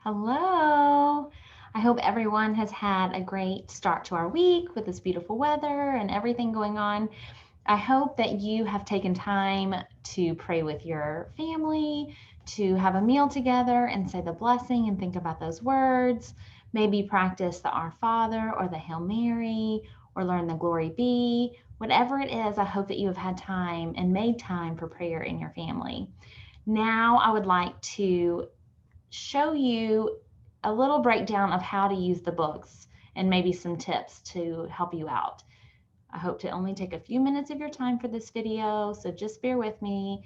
Hello. I hope everyone has had a great start to our week with this beautiful weather and everything going on. I hope that you have taken time to pray with your family, to have a meal together and say the blessing and think about those words. Maybe practice the Our Father or the Hail Mary or learn the Glory Be. Whatever it is, I hope that you have had time and made time for prayer in your family. Now, I would like to show you a little breakdown of how to use the books and maybe some tips to help you out. I hope to only take a few minutes of your time for this video, so just bear with me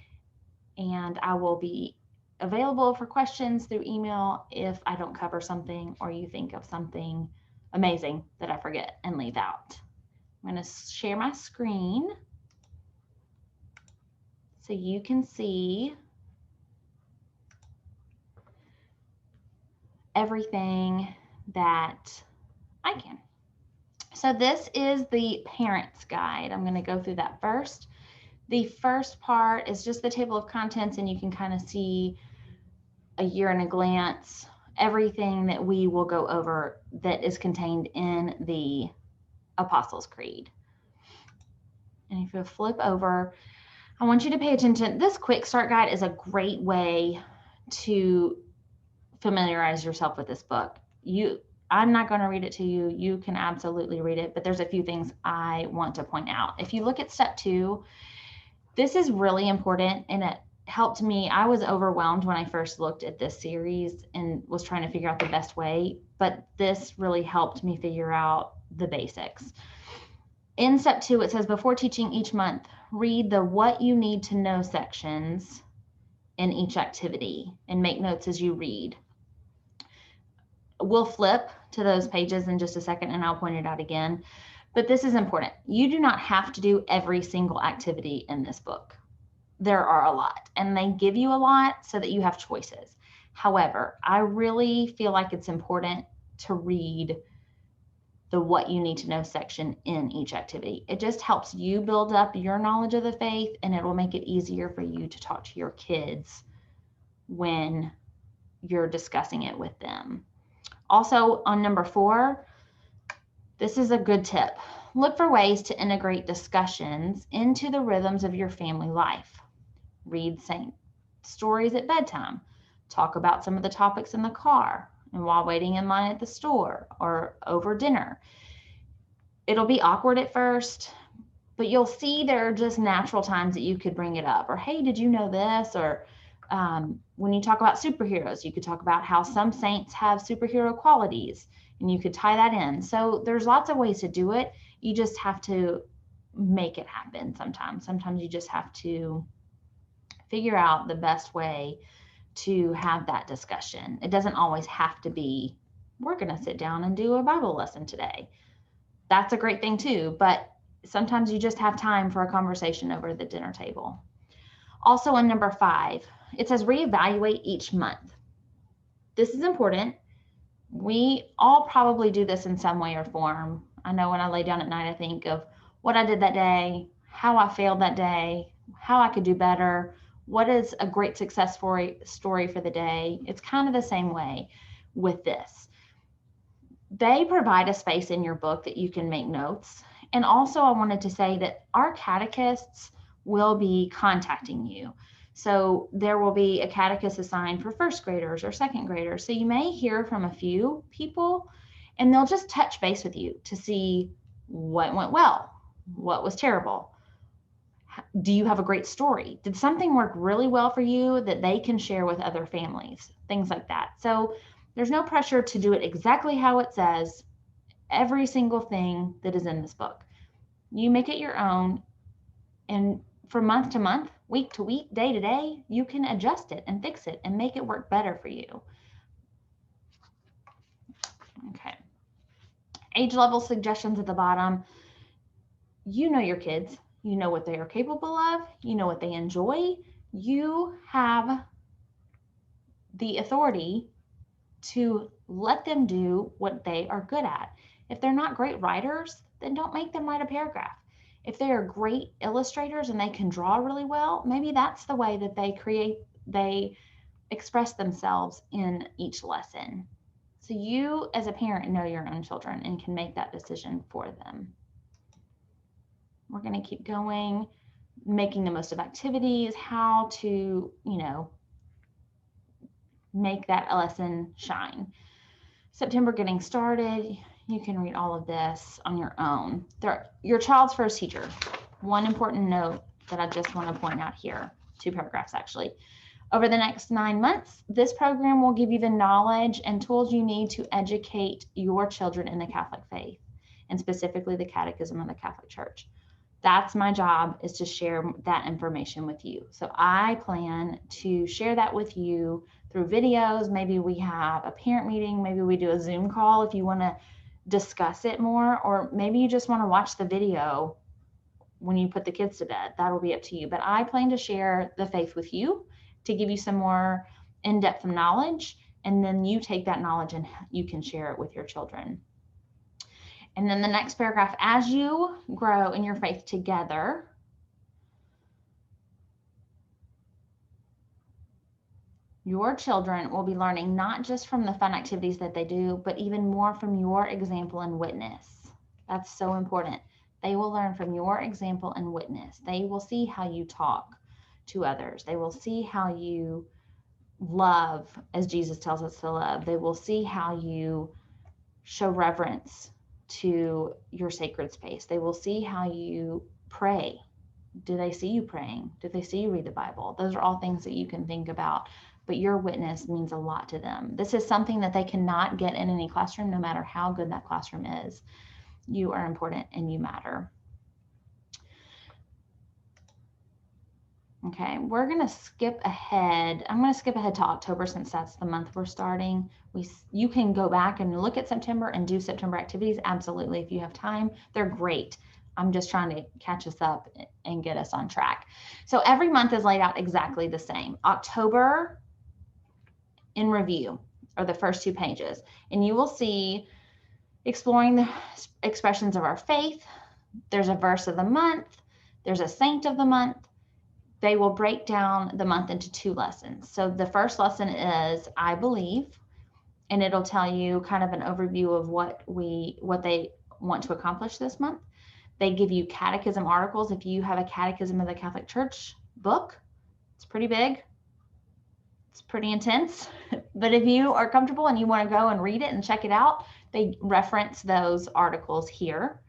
and I will be available for questions through email if I don't cover something or you think of something amazing that I forget and leave out. I'm going to share my screen so you can see everything that I can. So this is the parent's guide. I'm going to go through that first. The first part is just the table of contents, and you can kind of see a year in a glance, everything that we will go over that is contained in the Apostles' Creed. And if you flip over, I want you to pay attention. This quick start guide is a great way to familiarize yourself with this book. I'm not going to read it to you. You can absolutely read it, but there's a few things I want to point out. If you look at step 2, this is really important and it helped me. I was overwhelmed when I first looked at this series and was trying to figure out the best way, but this really helped me figure out the basics. In step 2, it says before teaching each month, read the what you need to know sections in each activity and make notes as you read. We'll flip to those pages in just a second and I'll point it out again. But this is important. You do not have to do every single activity in this book. There are a lot and they give you a lot so that you have choices. However, I really feel like it's important to read the what you need to know section in each activity. It just helps you build up your knowledge of the faith and it will make it easier for you to talk to your kids when you're discussing it with them. Also, on number 4, this is a good tip. Look for ways to integrate discussions into the rhythms of your family life. Read saint stories at bedtime. Talk about some of the topics in the car and while waiting in line at the store or over dinner. It'll be awkward at first, but you'll see there are just natural times that you could bring it up. Or, hey, did you know this? Or when you talk about superheroes, you could talk about how some saints have superhero qualities and you could tie that in. So there's lots of ways to do it. You just have to make it happen sometimes. Sometimes you just have to figure out the best way to have that discussion. It doesn't always have to be, we're going to sit down and do a Bible lesson today. That's a great thing too, but sometimes you just have time for a conversation over the dinner table. Also on number 5, it says reevaluate each month. This is important. We all probably do this in some way or form. I know when I lay down at night, I think of what I did that day, how I failed that day, how I could do better, what is a great success story for the day. It's kind of the same way with this. They provide a space in your book that you can make notes. And also I wanted to say that our catechists will be contacting you. So there will be a catechist assigned for first graders or second graders. So you may hear from a few people and they'll just touch base with you to see what went well, what was terrible. Do you have a great story? Did something work really well for you that they can share with other families? Things like that. So there's no pressure to do it exactly how it says, every single thing that is in this book. You make it your own, and from month to month, week to week, day to day, you can adjust it and fix it and make it work better for you. Okay. Age level suggestions at the bottom. You know your kids. You know what they are capable of. You know what they enjoy. You have the authority to let them do what they are good at. If they're not great writers, then don't make them write a paragraph. If they are great illustrators and they can draw really well, maybe that's the way that they express themselves in each lesson. So you as a parent know your own children and can make that decision for them. We're going to keep going, making the most of activities, how to, make that lesson shine. September, getting started. You can read all of this on your own. Your child's first teacher. One important note that I just want to point out here, 2 paragraphs actually. Over the next 9 months, this program will give you the knowledge and tools you need to educate your children in the Catholic faith, and specifically the Catechism of the Catholic Church. That's my job, is to share that information with you. So I plan to share that with you through videos. Maybe we have a parent meeting, maybe we do a Zoom call if you want to discuss it more, or maybe you just want to watch the video when you put the kids to bed. That'll be up to you. But I plan to share the faith with you to give you some more in-depth knowledge, and then you take that knowledge and you can share it with your children. And then the next paragraph, as you grow in your faith together, your children will be learning not just from the fun activities that they do, but even more from your example and witness. That's so important. They will learn from your example and witness. They will see how you talk to others. They will see how you love as Jesus tells us to love. They will see how you show reverence to your sacred space. They will see how you pray. Do they see you praying? Do they see you read the Bible? Those are all things that you can think about, but your witness means a lot to them. This is something that they cannot get in any classroom, no matter how good that classroom is. You are important and you matter. Okay, we're going to skip ahead. I'm going to skip ahead to October since that's the month we're starting. You can go back and look at September and do September activities. Absolutely, if you have time. They're great. I'm just trying to catch us up and get us on track. So every month is laid out exactly the same. October in review are the first 2 pages, and you will see exploring the expressions of our faith. There's a verse of the month. There's a saint of the month. They will break down the month into 2 lessons. So the first lesson is I believe, and it'll tell you kind of an overview of what they want to accomplish this month. They give you catechism articles. If you have a Catechism of the Catholic Church book, it's pretty big. It's pretty intense. But if you are comfortable and you want to go and read it and check it out, they reference those articles here.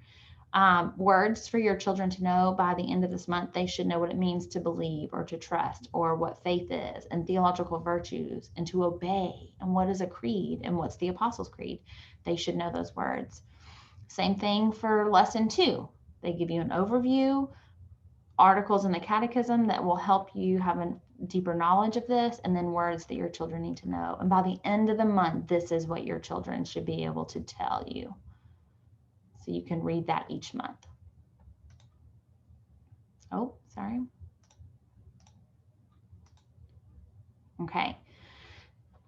Words for your children to know by the end of this month. They should know what it means to believe or to trust, or what faith is, and theological virtues, and to obey, and what is a creed, and what's the Apostles' Creed. They should know those words. Same thing for lesson 2. They give you an overview, articles in the catechism that will help you have a deeper knowledge of this, and then words that your children need to know. And by the end of the month, this is what your children should be able to tell you. So you can read that each month. Oh, sorry. Okay.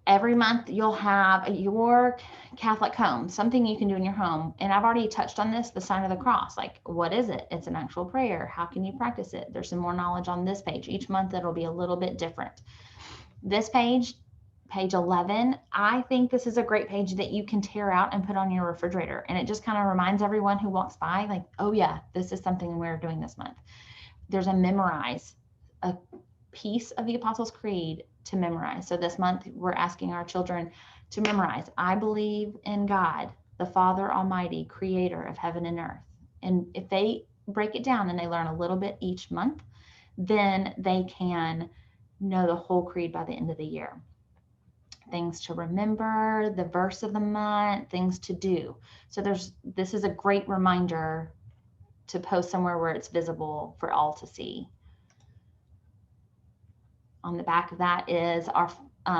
Every month you'll have your Catholic home, something you can do in your home. And I've already touched on this, the sign of the cross. Like, what is it? It's an actual prayer. How can you practice it? There's some more knowledge on this page. Each month it'll be a little bit different. This page, page 11, I think this is a great page that you can tear out and put on your refrigerator. And it just kind of reminds everyone who walks by, like, oh yeah, this is something we're doing this month. There's a piece of the Apostles' Creed to memorize. So this month we're asking our children to memorize, I believe in God, the Father Almighty, creator of heaven and earth. And if they break it down and they learn a little bit each month, then they can know the whole creed by the end of the year. Things to remember, the verse of the month, things to do. So this is a great reminder to post somewhere where it's visible for all to see. On the back of that is our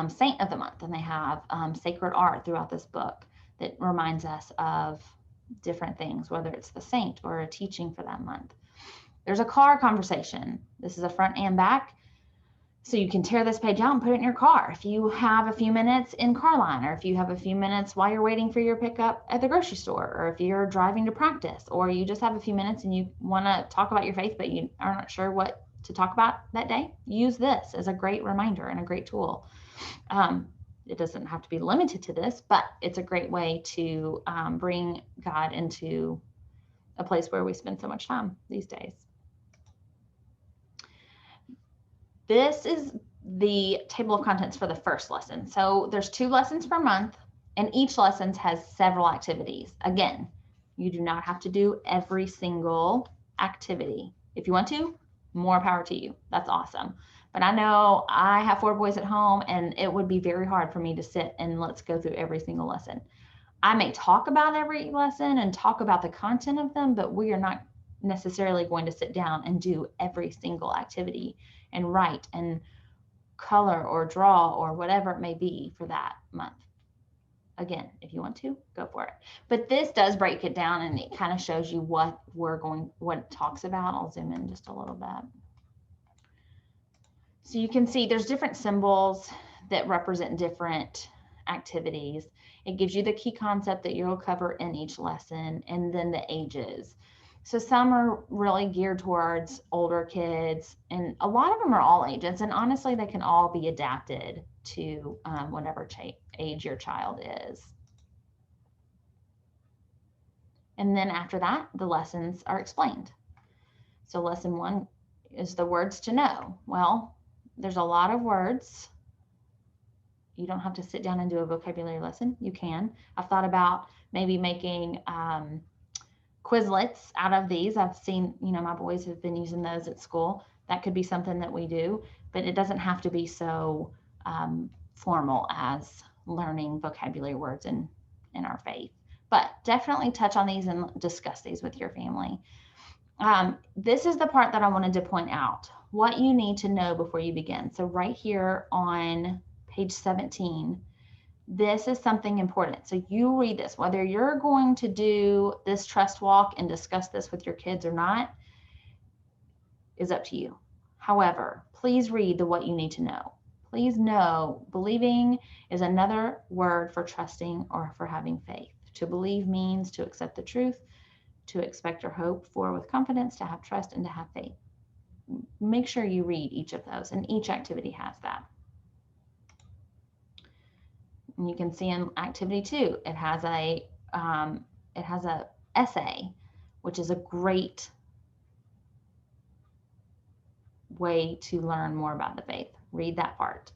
saint of the month, and they have sacred art throughout this book that reminds us of different things, whether it's the saint or a teaching for that month. There's a car conversation. This is a front and back. So you can tear this page out and put it in your car. If you have a few minutes in Carline, or if you have a few minutes while you're waiting for your pickup at the grocery store, or if you're driving to practice, or you just have a few minutes and you want to talk about your faith, but you are not sure what to talk about that day, use this as a great reminder and a great tool. It doesn't have to be limited to this, but it's a great way to bring God into a place where we spend so much time these days. This is the table of contents for the first lesson. So there's 2 lessons per month, and each lesson has several activities. Again, you do not have to do every single activity. If you want to, more power to you. That's awesome. But I know I have 4 boys at home, and it would be very hard for me to sit and let's go through every single lesson. I may talk about every lesson and talk about the content of them, but we are not necessarily going to sit down and do every single activity and write and color or draw or whatever it may be for that month. Again, if you want to, go for it. But this does break it down, and it kind of shows you what it talks about. I'll zoom in just a little bit. So you can see there's different symbols that represent different activities. It gives you the key concept that you'll cover in each lesson, and then the ages. So some are really geared towards older kids, and a lot of them are all ages. And honestly, they can all be adapted to whatever age your child is. And then after that, the lessons are explained. So lesson 1 is the words to know. Well, there's a lot of words. You don't have to sit down and do a vocabulary lesson. You can. I've thought about maybe making Quizlets out of these. I've seen, my boys have been using those at school. That could be something that we do, but it doesn't have to be so formal as learning vocabulary words in our faith. But definitely touch on these and discuss these with your family. This is the part that I wanted to point out, what you need to know before you begin. So right here on page 17, this is something important. So you read this, whether you're going to do this trust walk and discuss this with your kids or not is up to you. However, please read the what you need to know. Please know believing is another word for trusting or for having faith. To believe means to accept the truth, to expect or hope for with confidence, to have trust, and to have faith. Make sure you read each of those, and each activity has that. And you can see in activity 2, it has a essay, which is a great way to learn more about the faith. Read that part.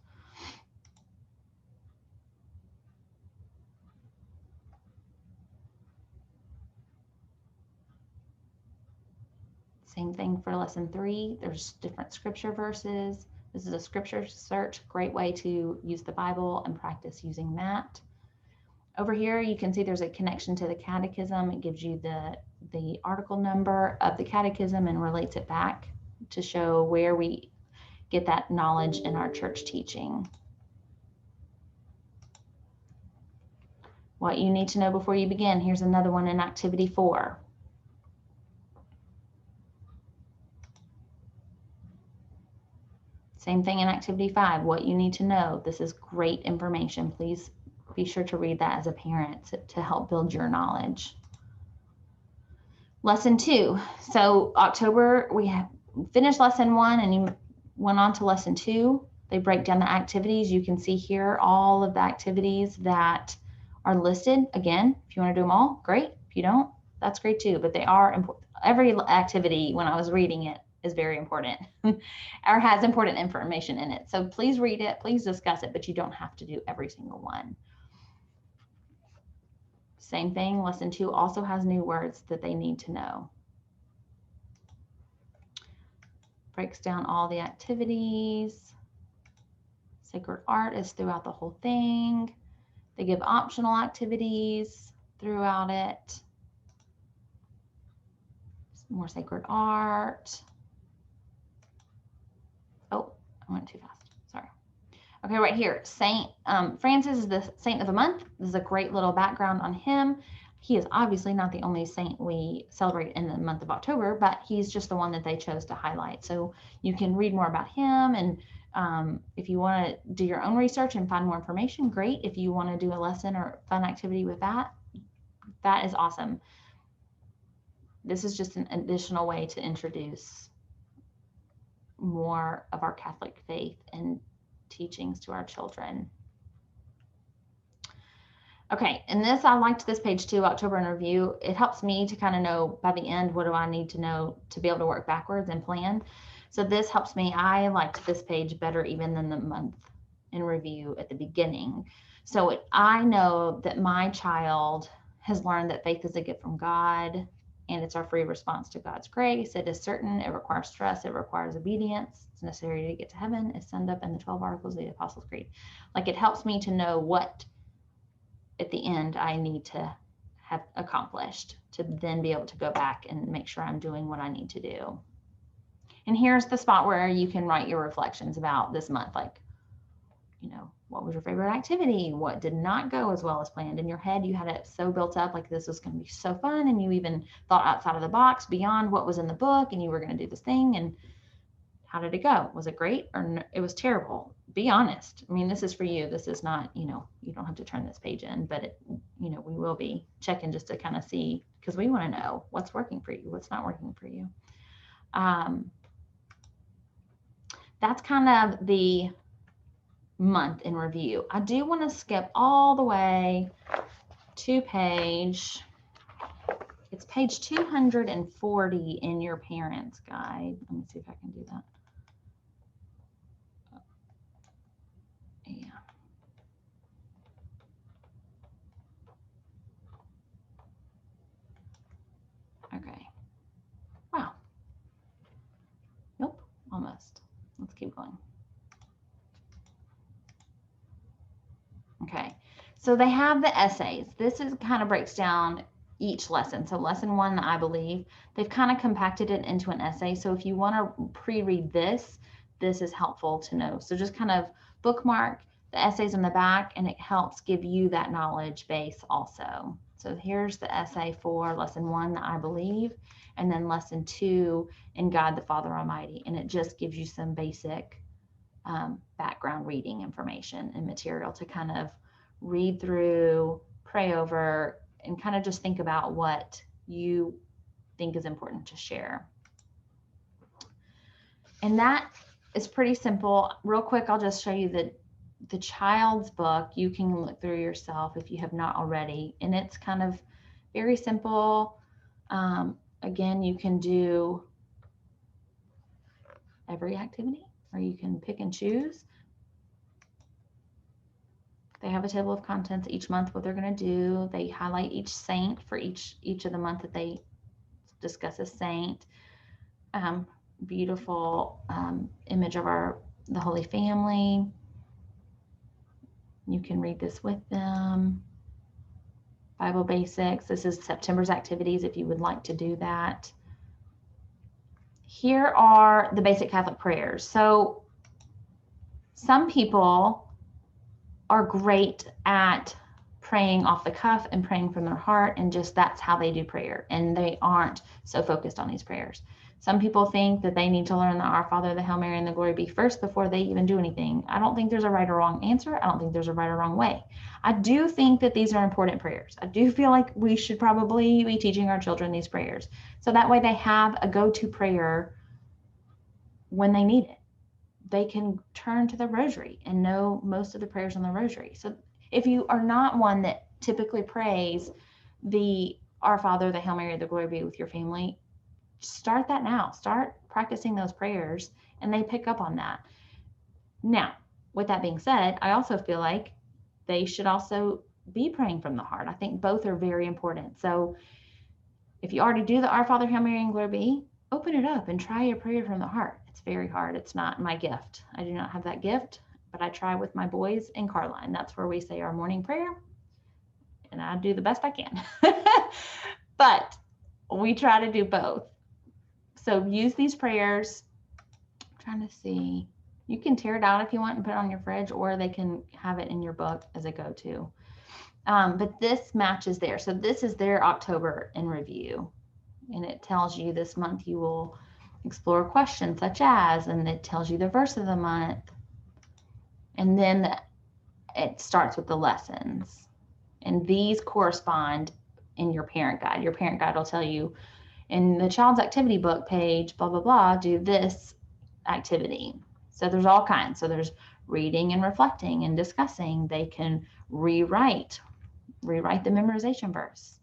Same thing for lesson 3. There's different scripture verses. This is a scripture search, great way to use the Bible and practice using that. Over here, you can see there's a connection to the catechism. It gives you the article number of the catechism and relates it back to show where we get that knowledge in our church teaching. What you need to know before you begin. Here's another one in activity 4. Same thing in activity 5, what you need to know. This is great information. Please be sure to read that as a parent to help build your knowledge. Lesson 2. So October, we have finished lesson 1 and you went on to lesson 2. They break down the activities. You can see here all of the activities that are listed. Again, if you want to do them all, great. If you don't, that's great too. But they are important. Every activity, when I was reading it, is very important or has important information in it. So please read it, please discuss it, but you don't have to do every single one. Same thing, lesson 2 also has new words that they need to know. Breaks down all the activities. Sacred art is throughout the whole thing. They give optional activities throughout it. More sacred art. Oh, I went too fast. Sorry. Okay, right here, Saint Francis is the saint of the month. This is a great little background on him. He is obviously not the only saint we celebrate in the month of October, but he's just the one that they chose to highlight. So you can read more about him, and if you want to do your own research and find more information, great. If you want to do a lesson or fun activity with that, that is awesome. This is just an additional way to introduce more of our Catholic faith and teachings to our children. Okay, and this, I liked this page too, October in Review. It helps me to kind of know by the end, what do I need to know to be able to work backwards and plan. So this helps me. I liked this page better even than the month in review at the beginning. So I know that my child has learned that faith is a gift from God, and it's our free response to God's grace. It is certain, it requires trust, it requires obedience. It's necessary to get to heaven. It's summed up in the 12 Articles of the Apostles' Creed. Like, it helps me to know what at the end I need to have accomplished to then be able to go back and make sure I'm doing what I need to do. And here's the spot where you can write your reflections about this month. Like, you know, what was your favorite activity? What did not go as well as planned? In your head, you had it so built up, like this was going to be so fun. And you even thought outside of the box beyond what was in the book, and you were going to do this thing. And how did it go? Was it great or no? It was terrible? Be honest. I mean, this is for you. This is not, you know, you don't have to turn this page in, but it, you know, we will be checking just to kind of see, because we want to know what's working for you, what's not working for you. That's kind of the month in review. I do want to skip all the way to page, it's page 240 in your parents' guide. Let me see if I can do that. Yeah. Okay. Wow. Nope, almost. Let's keep going. Okay, so they have the essays. This is kind of breaks down each lesson. So lesson 1, I believe, they've kind of compacted it into an essay. So if you want to pre-read this, this is helpful to know. So just kind of bookmark the essays in the back, and it helps give you that knowledge base also. So here's the essay for lesson 1, I believe, and then lesson 2, in God the Father Almighty. And it just gives you some basic background reading information and material to kind of read through, pray over, and kind of just think about what you think is important to share. And that is pretty simple. Real quick, I'll just show you the child's book. You can look through yourself if you have not already, and it's kind of very simple. Again, you can do every activity, or you can pick and choose. They have a table of contents each month, what they're going to do. They highlight each saint for each of the month that they discuss a saint. Beautiful image of the Holy Family. You can read this with them. Bible basics. This is September's activities if you would like to do that. Here are the basic Catholic prayers. So some people are great at praying off the cuff and praying from their heart, and just that's how they do prayer, and they aren't so focused on these prayers. Some people think that they need to learn the Our Father, the Hail Mary, and the Glory Be first before they even do anything. I don't think there's a right or wrong answer. I don't think there's a right or wrong way. I do think that these are important prayers. I do feel like we should probably be teaching our children these prayers, so that way they have a go-to prayer when they need it. They can turn to the rosary and know most of the prayers on the rosary. So if you are not one that typically prays the Our Father, the Hail Mary, the Glory Be with your family, start that now. Start practicing those prayers, and they pick up on that. Now, with that being said, I also feel like they should also be praying from the heart. I think both are very important. So if you already do the Our Father, Hail Mary, and Glory Be, open it up and try your prayer from the heart. It's very hard. It's not my gift. I do not have that gift, but I try with my boys in Carline. That's where we say our morning prayer, and I do the best I can. But we try to do both. So use these prayers. I'm trying to see. You can tear it out if you want and put it on your fridge, or they can have it in your book as a go-to. But this matches there. So this is their October in review. And it tells you this month you will explore questions such as, and it tells you the verse of the month. And then it starts with the lessons. And these correspond in your parent guide. Your parent guide will tell you in the child's activity book page, blah, blah, blah, do this activity. So there's all kinds. So there's reading and reflecting and discussing. They can rewrite the memorization verse.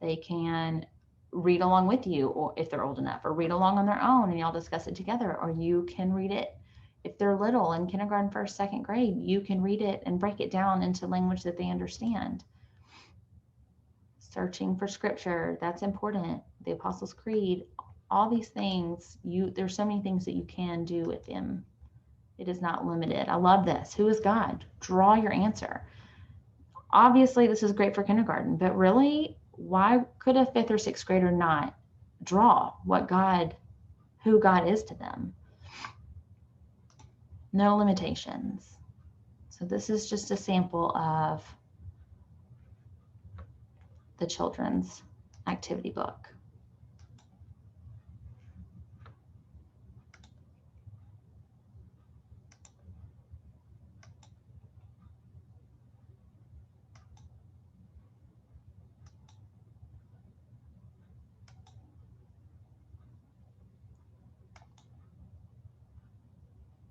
They can read along with you, or if they're old enough, or read along on their own and y'all discuss it together, or you can read it. If they're little in kindergarten, first, second grade, you can read it and break it down into language that they understand. Searching for scripture, that's important. The Apostles' Creed, all these things, there's so many things that you can do with them. It is not limited. I love this. Who is God? Draw your answer. Obviously, this is great for kindergarten, but really, why could a 5th or 6th grader not draw who God is to them? No limitations. So this is just a sample of the children's activity book.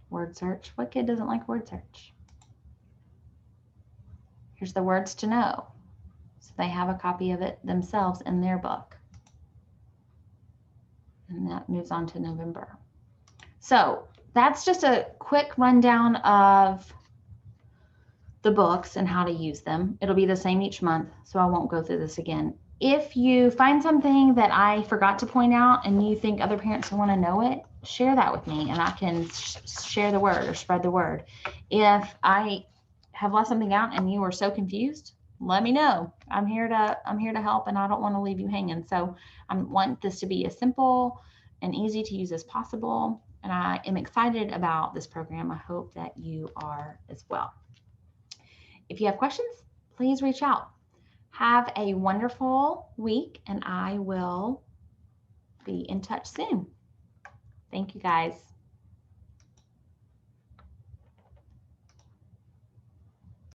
Word search. What kid doesn't like word search? Here's the words to know. So they have a copy of it themselves in their book. And that moves on to November. So that's just a quick rundown of the books and how to use them. It'll be the same each month, so I won't go through this again. If you find something that I forgot to point out and you think other parents want to know it, share that with me and I can share the word or spread the word. If I have left something out and you are so confused, let me know. I'm here to help, and I don't want to leave you hanging. So I want this to be as simple and easy to use as possible. And I am excited about this program. I hope that you are as well. If you have questions, please reach out. Have a wonderful week, and I will be in touch soon. Thank you, guys.